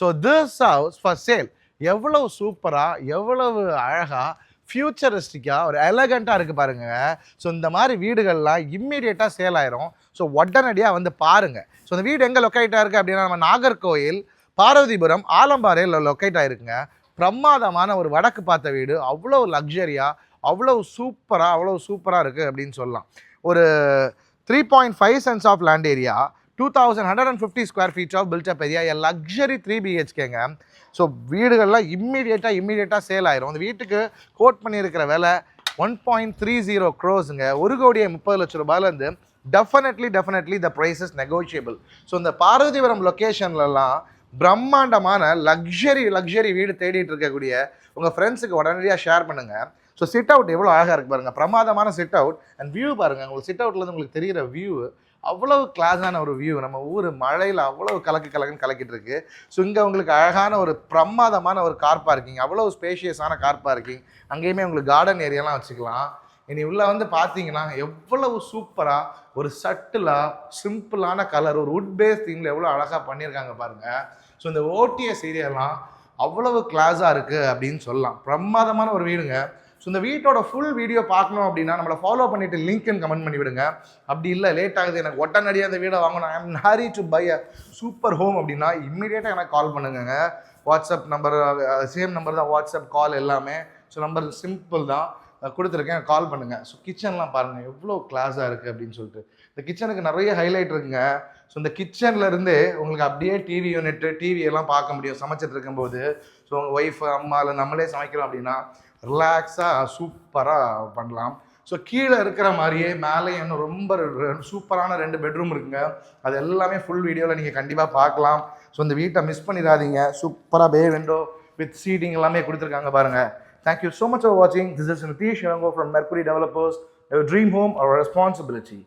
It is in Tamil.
So this house for sale. எவ்வளவு சூப்பராக, எவ்வளவு அழகாக, ஃபியூச்சரிஸ்டிக்காக, ஒரு எலகண்ட்டாக இருக்குது பாருங்க. ஸோ இந்த மாதிரி வீடுகள்லாம் இம்மீடியட்டாக சேல் ஆயிரும். ஸோ உடனடியாக வந்து பாருங்கள். ஸோ இந்த வீடு எங்கே லொக்கேட் ஆயிருக்கு அப்படின்னா, நம்ம நாகர்கோயில் பார்வதிபுரம் ஆலம்பாறையில் லொக்கேட் ஆகிருக்குங்க. பிரமாதமான ஒரு வடக்கு பார்த்த வீடு. அவ்வளோ லக்ஸரியாக, அவ்வளவு சூப்பராக இருக்குது அப்படின்னு சொல்லலாம். ஒரு 3.5 cents of land area, 2150 square feet of built up area, a luxury 3 BHKங்க. ஸோ வீடுகள்லாம் இம்மீடியட்டாக சேல் ஆயிரும். அந்த வீட்டுக்கு கோட் பண்ணியிருக்கிற விலை 1.30 crores-ங்க. 1,30,00,000 ரூபாயிலேருந்து definitely the price is negotiable. So இந்த பார்வதிபுரம் லொக்கேஷன்லலாம் பிரம்மாண்டமான லக்ஸரி வீடு தேடிட்டு இருக்கக்கூடிய உங்கள் ஃப்ரெண்ட்ஸுக்கு உடனடியாக ஷேர் பண்ணுங்கள். ஸோ சிட் அவுட் எவ்வளோ அழகாக இருக்குது பாருங்கள். பிரமாதமான சிட் அவுட் அண்ட் வியூ பாருங்கள். உங்களுக்கு சிட் அவுட்லேருந்து உங்களுக்கு தெரிகிற வியூ அவ்வளவு கிளாஸான ஒரு வியூ. நம்ம ஊர் மழையில் அவ்வளவு கலக்குன்னு கலக்கிட்டு இருக்கு. ஸோ இங்கே உங்களுக்கு அழகான ஒரு பிரமாதமான ஒரு கார் பார்க்கிங், அவ்வளவு ஸ்பேஷியஸான கார் பார்க்கிங். அங்கேயுமே உங்களுக்கு கார்டன் ஏரியாலாம் வச்சுக்கலாம். இனி உள்ள வந்து பார்த்தீங்கன்னா எவ்வளவு சூப்பராக ஒரு சட்டிலாக சிம்பிளான கலர், ஒரு வுட் பேஸ் தீமில் எவ்வளோ அழகாக பண்ணியிருக்காங்க பாருங்கள். ஸோ இந்த ஓடிஎஸ் ஏரியாலாம் அவ்வளவு கிளாஸாக இருக்குது அப்படின்னு சொல்லலாம். பிரமாதமான ஒரு வீடுங்க. ஸோ இந்த வீட்டோட ஃபுல் வீடியோ பார்க்கணும் அப்படின்னா நம்மளை ஃபாலோ பண்ணிவிட்டு லிங்க்னு கமெண்ட் பண்ணி விடுங்க. அப்படி இல்லை லேட் ஆகுது, எனக்கு உடனடியாக அந்த வீடை வாங்கணும், I am hurry to buy a super home அப்படின்னா இம்மிடியேட்டாக எனக்கு கால் பண்ணுங்க. வாட்ஸ்அப் நம்பர் சேம் நம்பர் தான், வாட்ஸ்அப் கால் எல்லாமே. ஸோ நம்பர் சிம்பிள் தான் கொடுத்துருக்கேன், கால் பண்ணுங்கள். ஸோ கிச்சன்லாம் பாருங்கள் எவ்வளோ கிளாஸாக இருக்குது அப்படின்னு சொல்லிட்டு. இந்த கிச்சனுக்கு நிறைய ஹைலைட் இருக்குங்க. ஸோ இந்த கிச்சன்லேருந்தே உங்களுக்கு அப்படியே டிவி யூனிட்டு, டிவி எல்லாம் பார்க்க முடியும் சமைச்சிட்டு இருக்கும்போது. ஸோ உங்கள் ஒய்ஃபு, அம்மா இல்லை நம்மளே சமைக்கிறோம் அப்படின்னா ரிலாக்ஸாக சூப்பராக பண்ணலாம். ஸோ கீழே இருக்கிற மாதிரியே மேலே இன்னும் ரொம்ப சூப்பரான 2 பெட்ரூம் இருக்குங்க. அது எல்லாமே ஃபுல் வீடியோவில் நீங்கள் கண்டிப்பாக பார்க்கலாம். ஸோ இந்த வீட்டை மிஸ் பண்ணிடாதீங்க. சூப்பராக பே விண்டோ வித் சீட்டிங் எல்லாமே கொடுத்துருக்காங்க பாருங்கள். Thank you so much for watching. This is Nitish Irango from Mercury Developers. Your dream home, our responsibility.